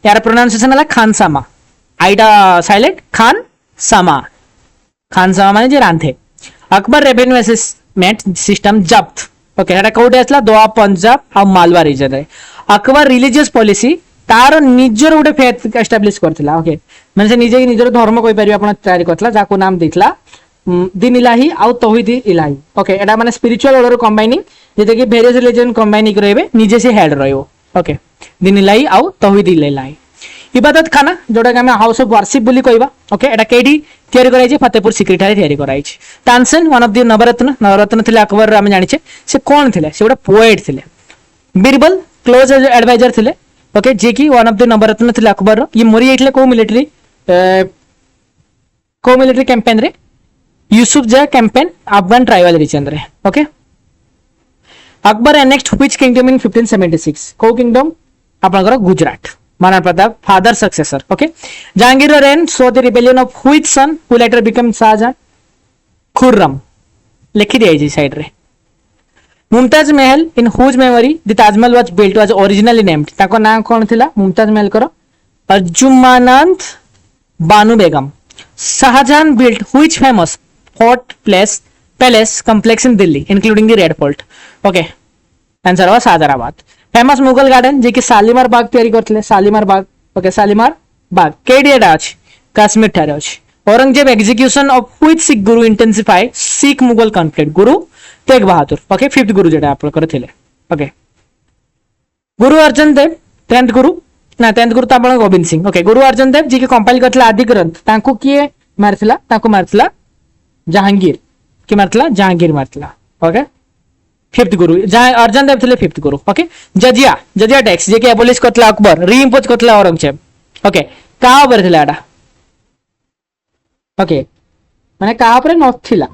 यार प्रोनाउंसिएशन हला खान सामा आइडा साइलेंट खान सामा माने जे रांधे. अकबर रेवेन्यू असेसमेंट सिस्टम जब्त. ओके एटा कोडे असला दोआ पंजाब आ मालवा रीजन रे. अकबर रिलीजियस पॉलिसी तार निजर उडे फेथ एस्टैब्लिश करथिला. ओके माने से निजे निजर धर्म कोइ परिबा आपण तयारी करथिला जाको नाम देथिला दिन इलाही आउ तौहीद इलाही ओके एटा माने स्पिरिचुअल ऑर्डर कंबाइनिंग जेते कि वेरियस रिलीजन कंबाइन कर रहबे निजे से हेड रहयो ओके दिन इलाही आउ तौहीद इलाही इबादत खाना जोटा कि हम हाउस ऑफ वर्शिप बोली कहबा ओके एटा केडी तयारी कराई छै फतेहपुर सिक्री ठारे तयारी कराई छै तानसेन वन ऑफ द नवरत्न थिले अकबर हम जानि छै से कोन थिले से गोटा पोएट थिले बीरबल क्लोज एडवाइजर थिले ओके जे कि वन ऑफ द नवरत्न थिले अकबर रो ये मरि जाइथिले को मिलिटरी कैंपेन रे Yusufzai campaign Afghan tribal region रे okay Akbar annexed which kingdom in 1576 को किंगडम आपनकर Gujarat Maharana Pratap father successor okay Jahangir reign saw the rebellion of which son who later became Shah Jahan Khurram लिखि दिया जी साइड रे Mumtaz Mahal in whose memory the Taj Mahal was built was originally named ताको नाम कोन थिला मुमताज महल करो Arjumand Banu Begum Shah Jahan built which famous fort palace complex in Delhi including the Red Fort okay answer हुआ सादराबाद फेमस मुगल गार्डन जे कि शालीमार बाग तैयारी करथिले शालीमार बाग ओके शालीमार बाग केडियाडा अछि काश्मीर ठारे अछि Aurangzeb execution of which Sikh Guru intensify Sikh Mughal conflict Guru Tegh Bahadur okay fifth गुरु जेटा आप करथिले ओके गुरु अर्जन देव 10th गुरु ना 10th गुरु त आपण गोविंद सिंह ओके गुरु अर्जन देव जे कि कंपाइल करथिला आदि ग्रंथ तांको किए मारथिला तांको मारथिला जहांगीर कि मारथिला जहांगीर मारथिला ओके फिफ्थ गुरु जहां अर्जन देव थिले फिफ्थ गुरु ओके जजिया टैक्स जे कि एबोलिश करथिला अकबर रीइंपोज करथिला औरंगजेब ओके का ऊपर थिला एटा ओके माने का ऊपर नथिला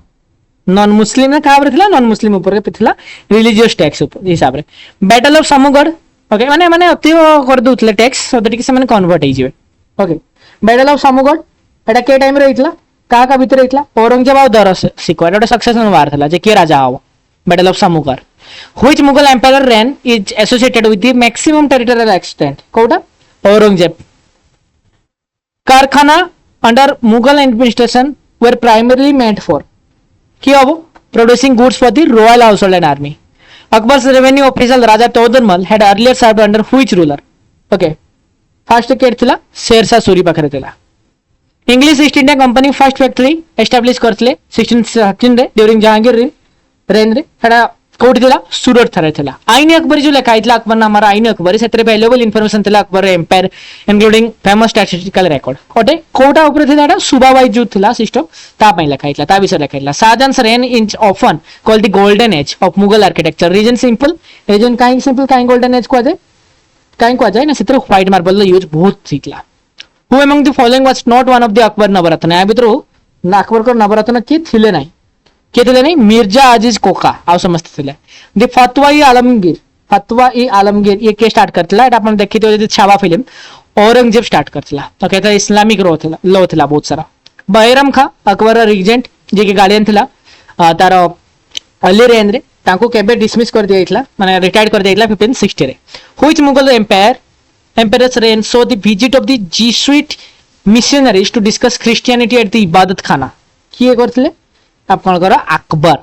नॉन मुस्लिम ने का ऊपर थिला नॉन मुस्लिम ऊपर पे थिला रिलीजियस टैक्स ऊपर हिसाब रे बैटल ऑफ समूगढ़ ओके माने अति कर दोथले टैक्स so that कि से माने कन्वर्ट हो जिवे ओके बैटल ऑफ समूगढ़ एटा के टाइम रे होइतला का भीतर होइतला औरंगजेब और दर सिक्वा एटा सक्सेसफुल वार थिला जे के राजा हो battle of Samugarh which Mughal empire reign is associated with the maximum territorial extent कोटा Aurangzeb karkhana under Mughal administration were primarily meant for कि अब producing goods for the royal household and army Akbar's revenue official Raja Todarmal had earlier served under which ruler okay first केट थिला शेरशाह सूरी पाखरे थिला English East India Company first factory establish करथिले 1613 रे during Jahangir rain रे एटा कोठी थिला सूरत थारे थिला आईन अकबरी जो लेखा आइतला अकबर नाम आईन अकबरी सेतरे वैल्यूएबल इंफॉर्मेशन थिला Akbar empire including famous statistical record कोटे कोटा ऊपर थिला एटा सुबाबाई जो थिला सिस्टम ता पई लेखा आइतला ता विषय लेखा आइतला Shah Jahan's reign is often called the golden age of Mughal architecture reason simple reason काई सिंपल काई गोल्डन एज को जाए ना सेतरे व्हाइट मार्बल यूज बहुत थिकला who among the following was not one of the Akbar Navratna आ भितर अकबर को नवरत्न के थिले नाही के थिले नहीं मिर्जा अजीज कोका आउ समस्त थिले द फतवा ई आलमगीर ये के स्टार्ट करथिला एटा अपन देखितो जदी छावा फिल्म औरंगजेब स्टार्ट करथिला ओके तो इस्लामिक लॉ थिला बहुत सारा बैरम खां अकबर रीजेंट जे के गार्डियन थिला तार अली रेन रे ताको केबे डिसमिस कर दियाइतला माने रिटायर्ड कर दियाइतला 1560 रे which Mughal emperor's reign saw the visit of the Jesuit missionaries to discuss Christianity at the Ibadat Khana किए करथिले आपनकर Akbar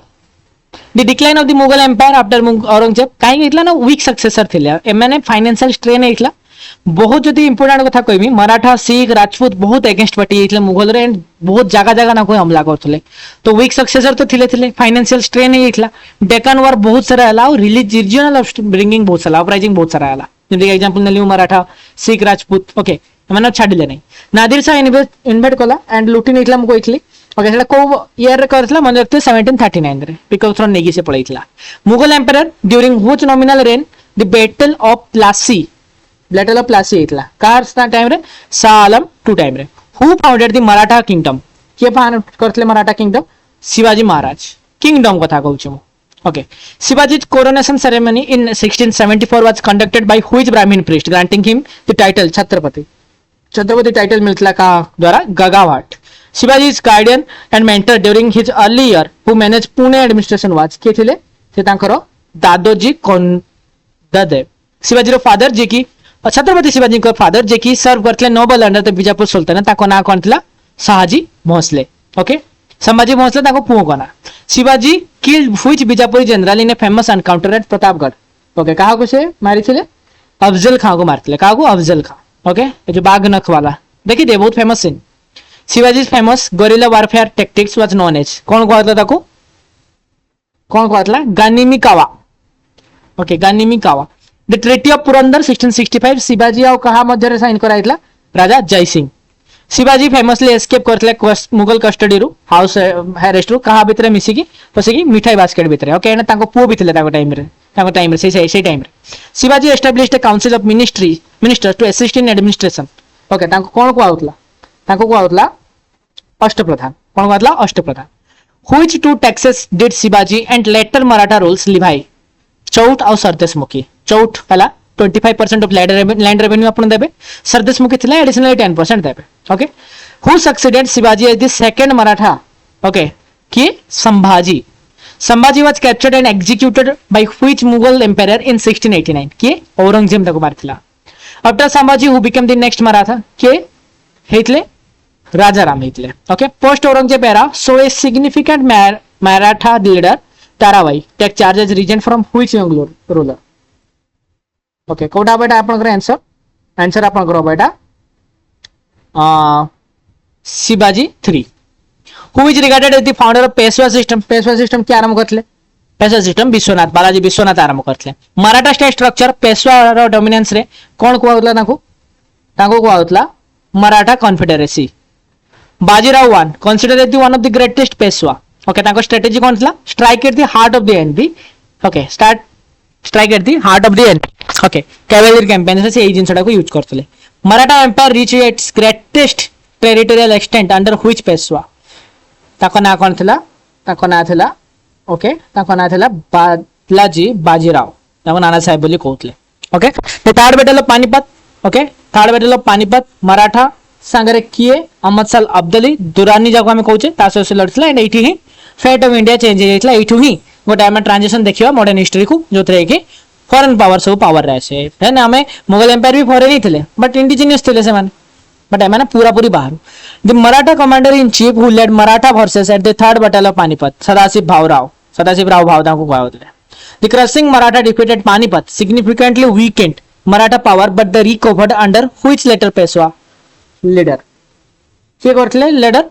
the decline of the Mughal empire after Aurangzeb काई गइतला ना वीक सक्सेसर थिले ए माने फाइनेंशियल स्ट्रेन हेइतला बहुत जदी इंपोर्टेंट कथा कहबी मराठा सिख राजपूत बहुत अगेंस्ट पार्टी हेइतले मुगल रे बहुत जगह ना कोई हमला करथले तो वीक सक्सेसर तो थिले फाइनेंशियल स्ट्रेन हेइतला डेक्कन वार बहुत सारा हला और रीजनल ब्रिंगिंग बहुत सारा अपराइजिंग बहुत सारा हला जेमति एग्जांपल नेलियो मराठा सिख राजपूत ओके माने छाडिले नै नादिर शाह इन्वेट कला एंड लुटी नेइतला मको इतली ओके सेटा को ईयर रे करथला मन रखते 1739 रे पिकअप थ्रोन नेगी से पळैतला Mughal empire during which nominal reign the battle of Plassey हेतला कार टाइम रे शाह आलम टू टाइम रे who founded the Maratha kingdom के फाउंड करथले मराठा किंगडम शिवाजी महाराज किंगडम कथा कहूछ मु okay Shivaji coronation ceremony in 1674 was conducted by which Brahmin priest granting him the title Chhatrapati title मिलतला का द्वारा गगावाट Shivaji's guardian and mentor during his early year, who managed Pune administration was के थिले से तांकरो दादोजी कोंडादेव शिवाजी रो फादर जे की छत्रपति शिवाजी को फादर जे की सर्व करथले noble under the Bijapur sultanate ताको ना कोन थिला शाहजी भोसले ओके संभाजी भोसले ताको पुओ कोना Shivaji killed which Bijapuri general in a famous encounter at Pratapgarh okay काहा को से मारी थिले अफजल खान को मारथिले काहा को अफजल खान ओके ये जो बाघ नख वाला देखि दे बहुत famous scene Shivaji famous guerrilla warfare tactics was known as कौन कहला ताको कौन कहला गानिमी कावा okay Ganimi Kava the treaty of Purandar 1665 Shivaji और कहा मध्य रे साइन कराइतला राजा जय सिंह शिवाजी फेमसली एस्केप करथले मुगल कस्टडी रु हाउस अरेस्ट रु कहा भितरे मिसिकी पसिकी मिठाई बास्केट भितरे ओके एना ताको पु भी थिले ताको टाइम रे से टाइम रे Shivaji established a council of ministers to assist in administration okay ताको कोन को आउतला अष्टप्रधान कोन कहतला Ashtapradhan which two taxes did Shivaji and later Maratha rulers levy chauth और सरदेशमुखी चौट पहला 25% ऑफ लैंड रेवेन्यू अपन देबे सरदेशमुखी थिला एडिशनली 10% देबे okay who succeeded Shivaji as the second Maratha okay कि Sambhaji was captured and executed by which Mughal empire in 1689 कि औरंगजेब ताको मारथिला after Sambhaji who became the next Maratha के हेतले राजा राम हेतले okay post Aurangzeb era saw a significant Maratha leader Tarabai take charge as regent from which young ruler okay कोटा बेटा आपनकर आंसर आपनकर बेटा Shivaji 3 who is regarded as the founder of Peshwa system के आरंभ करथले पेशवा सिस्टम विश्वनाथ बालाजी विश्वनाथ आरंभ करथले मराठा स्टेट स्ट्रक्चर पेशवा रो डोमिनेंस रे कोन को आउतला ताको को आउतला Maratha confederacy Bajirao 1 consider as the one of the greatest Peshwa okay ताको स्ट्रेटजी कोन थला strike at the heart of the enemy okay strike at the heart of the enemy okay cavalry campaign से एई जिंसडा को use करथले Maratha empire reach its greatest territorial extent under which Peshwa ताको ना कोन थला ओके ताको ना थला बालाजी बाजीराव ताको नाना साहेब बोली कहतले okay the third battle of Panipat okay third battle of Panipat Maratha सांगरे किए अहमद साल अब्दाली दुरानी जाको हम कहूचे तासो से लड़थला एंड एठी ही फेट ऑफ इंडिया चेंज हेतला एठू ही गोटे हम ट्रांजिशन देखियो मॉडर्न हिस्ट्री को जोतरे कि फॉरेन पावर सब पावर रहसे है ना हमें मुगल एम्पायर भी फॉरेन ही थे बट इंडिजिनियस थे से माने बट एमाने पूरा पूरी बाहर the Maratha commander in chief who led Maratha forces at the third battle of Panipat Sadashiv Rao भावदा को कहते the crushing Maratha defeated Panipat significantly weakened Maratha power but the recovered under which later Peshwa leader के करथले लीडर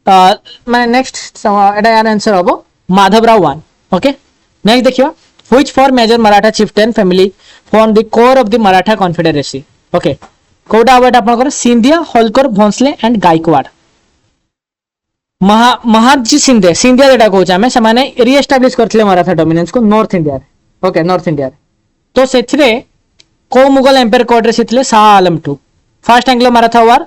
माने नेक्स्ट एटा यार आंसर हबो माधवराव 1 ओके नेक्स्ट देखियो which four major Maratha chieftain family form the core of the Maratha confederacy okay Kota Abbott आपनकर Scindia Holkar Bhonsle and Gaekwad Mahaji Scindia जेटा कहूँ आम से रिएस्टाब्लिश करथिले मराठा डोमिनेंस को नॉर्थ इंडिया रे ओके नॉर्थ इंडिया रे तो सेथिरे को मुगल एम्पायर कोर्ट रे सिथिले शाह आलम 2 फर्स्ट एंग्लो मराठा वार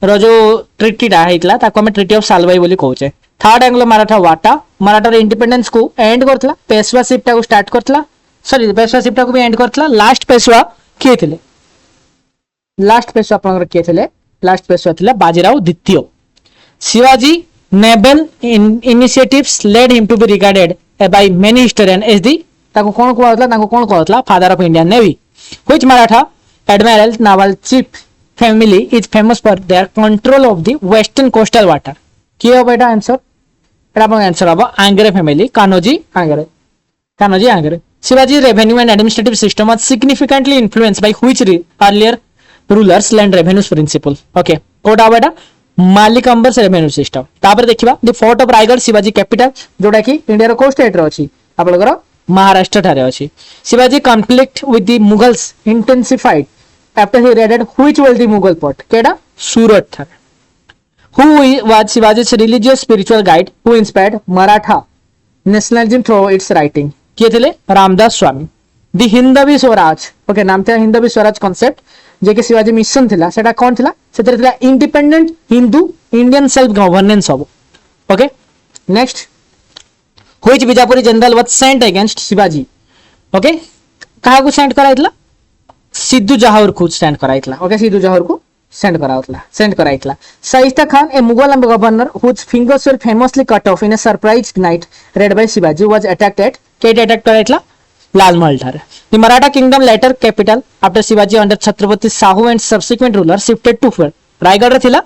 रो जो ट्रिटीटा हेतला ताको हम ट्रिटी ऑफ सालवाई बोली कहूचे थर्ड एंग्लो मराठा वाटा मराठा इंडिपेंडेंस को एंड करथला पेशवाशिप टा को स्टार्ट करथला सॉरी पेशवाशिप टा को भी एंड करथला लास्ट पेशवा किए थिले लास्ट पेशवा आपनकर किए थिले लास्ट पेशवा थिला बाजीराव द्वितीय Shivaji naval initiatives led him to be regarded by many historian as the ताको कोन कहतला father of Indian navy which Maratha admiral naval chief family is famous for their control of the western coastal water किए हो बेटा answer एटा अपन answer हबो Angre family Kanhoji Angre Shivaji revenue and administrative system was significantly influenced by which earlier rulers land revenues principal okay कोटा बेटा मालिक अंबर्स revenue system तापर देखिबा the fort of Raigarh Shivaji capital जोटा कि इंडिया रो को स्टेट रो अछि आपनकर महाराष्ट्र ठारे अछि Shivaji conflict with the Mughals intensified after he raided which was the Mughal port केडा सूरत ठारे who was Shivaji's religious spiritual guide who inspired Maratha nationalism through its writing किए थिले रामदास स्वामी द हिंदवी स्वराज ओके नाम था हिंदवी स्वराज कांसेप्ट जे के शिवाजी मिशन थिला सेटा कोन थिला सेते थिला independent Hindu Indian self governance हबो okay next which Bijapuri general was sent against Shivaji okay कहा को सेंड कराइतला सिद्धू जहावर को सेंड कराइतला ओके सिद्धू जहावर को सेंड कराइतला Shaista Khan a Mughal governor whose fingers were famously cut off in a surprise night raid by Shivaji was attacked at केट attack कराइतला लाल महल ठारे the Maratha kingdom later capital after Shivaji under Chhatrapati Shahu and subsequent ruler shifted to Raigad रे थिला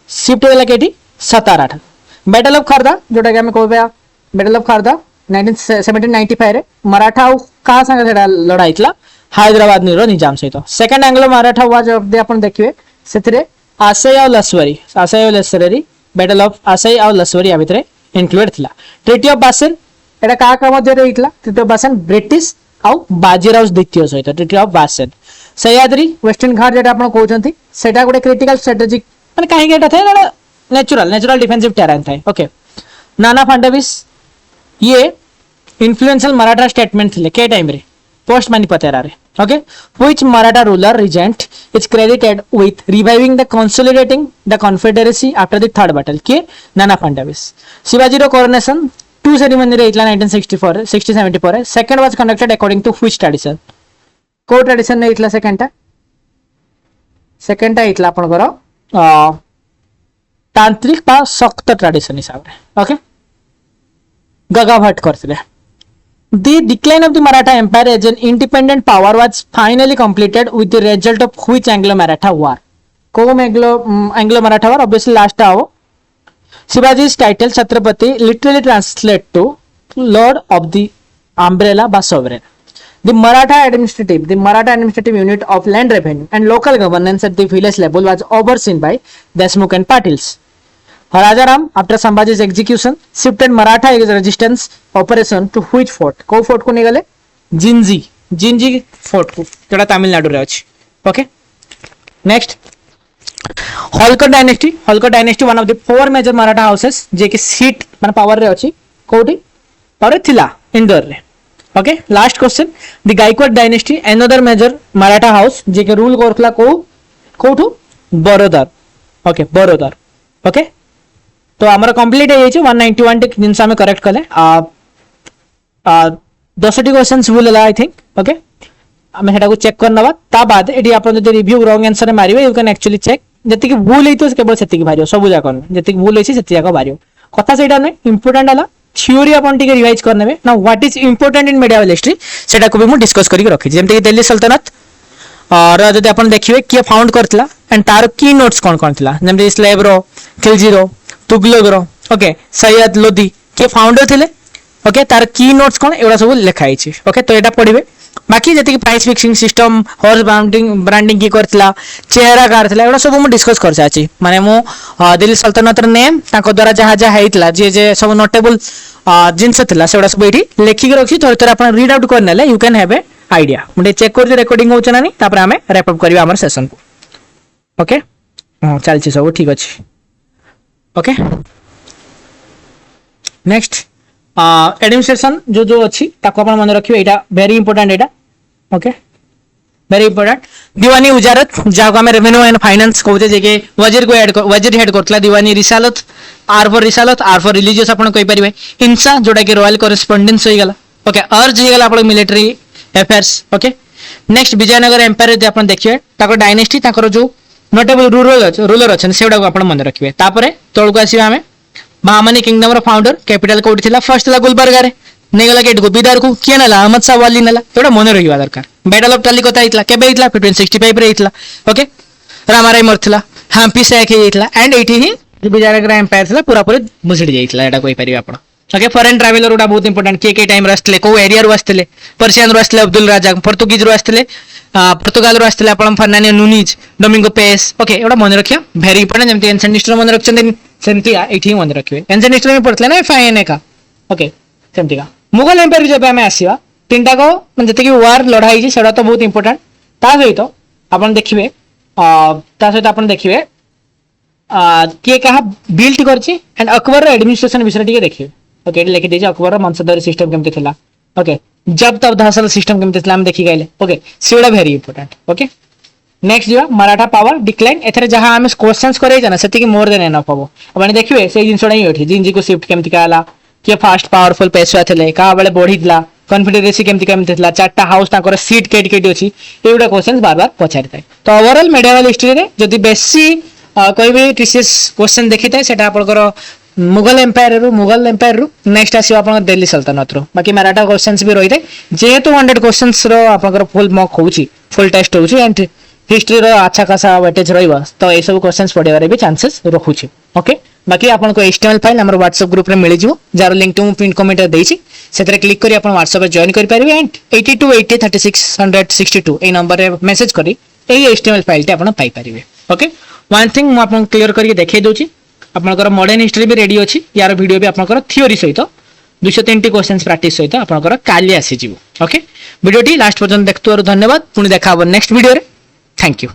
shift होला केटी सतारा ठा battle of Kharda जोटा कि हम कहबा बैटल ऑफ खारदा 1795 रे मराठा कहा संगे सेटा लड़ाइतला हैदराबाद निरो निजाम सहित second Anglo Maratha war of दे अपन देखिबे सेथिरे आशय और लश्वरी बैटल ऑफ आशय और लश्वरी या भितर इंक्लूड थिला। ट्रिटी ऑफ बासेन एटा का का मध्य रे हितला। ट्रिटी ऑफ बासेन ब्रिटिश आउ बाजीराव द्वितीय सहित treaty of Bassein. Sahyadri western Ghat जेटा आपण कहउछंती सेटा गोटे क्रिटिकल स्ट्रेटेजिक माने काहे एटा थाए नेचुरल डिफेंसिव टेरेन थाए। ओके नाना फडणवीस ये इन्फ्लुएंशियल मराठा स्टेटमेंट थे के टाइम रे पोस्ट पानीपत एरा रे। Okay which Maratha ruler regent is credited with reviving the consolidating the confederacy after the third battle के नाना फडणवीस। शिवाजी रो कोरोनेशन टू सेरेमनी रे इतला 1964 6074 रे। Second was conducted according to which tradition को ट्रेडिशन ने इतला सेकंड इतला आपण करो तांत्रिक बा सख्त ट्रेडिशन हिसाब रे। ओके गगा भट्ट करथिले। The decline of the Maratha Empire as an independent power was finally completed with the result of which Anglo-Maratha war? Kom Anglo-Maratha war obviously last आओ। Shivaji's title Chhatrapati literally translate to Lord of the Umbrella by Sovereign. The Maratha administrative unit of land revenue and local governance at the village level was overseen by Deshmukh and Patils. Rajaram, after Sambhaji's execution, shifted Maratha resistance operation to which fort? को fort को निगले? Gingee fort को जोड़ा तमिलनाडु रे अछि। Okay next Holkar dynasty one of the four major Maratha houses जे कि seat माने power रे अछि कोठी पावर थिला इंदौर रे। Okay last question the Gaikwad dynasty another major Maratha house जे कि रूल करथला कोठू बरोदर। ओके बरोदर। ओके तो आमर कंप्लीट है 191 टी जिनस आमे करेक्ट कले 10 टी क्वेश्चंस भूल होला आई थिंक। ओके आमे हेटा को चेक करनबा ता बाद एडी आपन जदि रिव्यू रॉन्ग आंसर मारिबे यू कैन एक्चुअली चेक जति कि भूल हेतो केवल सेति कि भारियो सब जा करन जति कि भूल हेछि सेति जाका भारियो कथा सेटा नै इंपोर्टेंट हला थ्योरी अपन टिके रिवाइज करनेबे ना what is important in medieval history सेटा को भी मु डिस्कस करि रखि जेमते कि दिल्ली सल्तनत और जदि अपन देखिबे के फाउंड करथला एंड तार की नोट्स कोन थिला जेमते स्लेबरो खिलजीरो तुगलकरो। ओके सैयद लोदी के फाउंडर थिले। ओके तार की नोट्स कोन एवडा सब लिखा हिछि। ओके तो एटा पढिबे बाकी जति कि price fixing system horse branding की करथला चेहरा कार थिला एवडा सब मु डिस्कस कर साची माने मु दिल्ली सल्तनत नेम ताको द्वारा जहा जहा हेइतला जे सब नोटेबल जिंस थिला सेवडा सब एठी लेखि के रखि थोर अपन रीड आउट करनेले you can have a idea. मुझे चेक कर रिकॉर्डिंग होछ ना नहीं तापर हमें रैप अप करबा हमर सेशन को। ओके हां चलछि सब ठीक अछि। ओके नेक्स्ट एडमिनिस्ट्रेशन जो अच्छी ताको अपन मन रखिबे एटा वेरी इंपोर्टेंट एटा। ओके वेरी इंपोर्टेंट दीवानी उजारत जाको हमें रेवेन्यू एंड फाइनेंस कहते जे के वजीर हेड करतला दीवानी रिसालत आर फॉर रिलीजियस अपन कहि परिबे हिंसा जोटा के रॉयल कॉरेस्पोंडेंस होई गला। ओके अर्ज होई गला अपन military affairs. Okay next Vijayanagar empire जे अपन देखिबे ताको डायनेस्टी ताकर जो नोटेबल रूलर अच्छे से आप मन रखिए। तौक आसवा आम महामनी किंगडम रो फाउंडर कैपिटल कोठी थिला फर्स्ट थिला गुलबर्गा रे नहीं गला गेट को बिदार को किए नाला अहमद शाह वाली नाला एटा मन रहिबा दरकार। बैटल ऑफ टलिकोटा हितला केबे हितला 1565 रे हितला। ओके रामाराय मरथिला हम्पी शेख हितला एंड एठी ही विजयनगर एम्पायर थिला पूरा पूरी मुसडी जाइतला एटा कोइ परिबा आपण। ओके फॉरेन ट्रैवलर उडा बहुत इंपोर्टेंट के टाइम रस्तले को एरिया रो आस्तले पर्शियन रो आस्तले अब्दुल राजा पोर्तुगीज रो आस्तले पोर्तुगाल रो आस्तले आपण फर्नांडियो नूनीज डोमिंगो पेस। ओके एटा मन रखिया वेरी इंपोर्टेंट जेमते एंशिएंट हिस्ट्री मन रखछन सेमती एठी मन रखिबे एंशिएंट हिस्ट्री में पढ़तले ना फाइने का। ओके सेमती का मुगल एम्पायर जब हमें आसीबा तीनटा को जते कि वार लड़ाई जी सेडा तो बहुत इंपोर्टेंट ता सहित आपण देखिबे ता सहित आपण देखिबे के कहा बिल्ट करछि एंड अकबर रो एडमिनिस्ट्रेशन विषय टिके देखिबे। ओके लिखि देछि अकबर रो वंशधर सिस्टम केमते थिला। ओके जब तब हासिल सिस्टम केमते थिला हम देखि गइले। ओके सेडा वेरी इंपोर्टेंट। ओके नेक्स्ट जो मराठा पावर डिक्लाइन एथरे जहां हम क्वेश्चंस करे जाना सेति कि मोर देन एनफ हबो अपन देखिबे से जिनसडा ही ओठी जिंजी को शिफ्ट केमति काला के फास्ट पावरफुल पेशवा थिले का बेले बढ़ितला कॉन्फिडरेसी केमति केमति थिला चारटा हाउस ताकर सीट केट केट अछि एउडा क्वेश्चंस बार बार पछारितै। तो ओवरऑल मेडिएवल हिस्ट्री रे जदि बेसी कोई भी टीसीएस क्वेश्चन देखितै सेटा आपनकर मुगल एम्पायर रु नेक्स्ट आसी आपन दिल्ली सल्तनत रो बाकी मराठा क्वेश्चंस भी रहितै जेहेतु 100 क्वेश्चंस रो आपनकर फुल मॉक होउची फुल टेस्ट होउची एंड हिस्ट्री रो अच्छा खासा वेटेज रहिबा तो ए सब क्वेश्चंस पढिबारे भी चांसेस रखुची। ओके बाकी आपन को एचटीएमएल फाइल हमर व्हाट्सएप ग्रुप रे मिलि जिवो जार लिंक टू पिन कमेंट रे देछि सेतरे क्लिक करी आपन व्हाट्सएप रे जॉइन करि परिबे एंड 82803662 ए नंबर रे मेसेज करी ए एचटीएमएल फाइल ते आपन पाई परिबे। ओके वन थिंग मुझे आपको क्लीयर करके देखा दूसरी आपंकर मॉडर्न हिस्ट्री भी रेडी अच्छी यार वीडियो भी आपंकर थियोरी सहित 203 क्वेश्चन प्रैक्टिस सहित आपंकर काली आसीज ओके वीडियो लास्ट पर्यंत देखुवर धन्यवाद पुणी देखा नेक्स्ट वीडियो रे थैंक यू।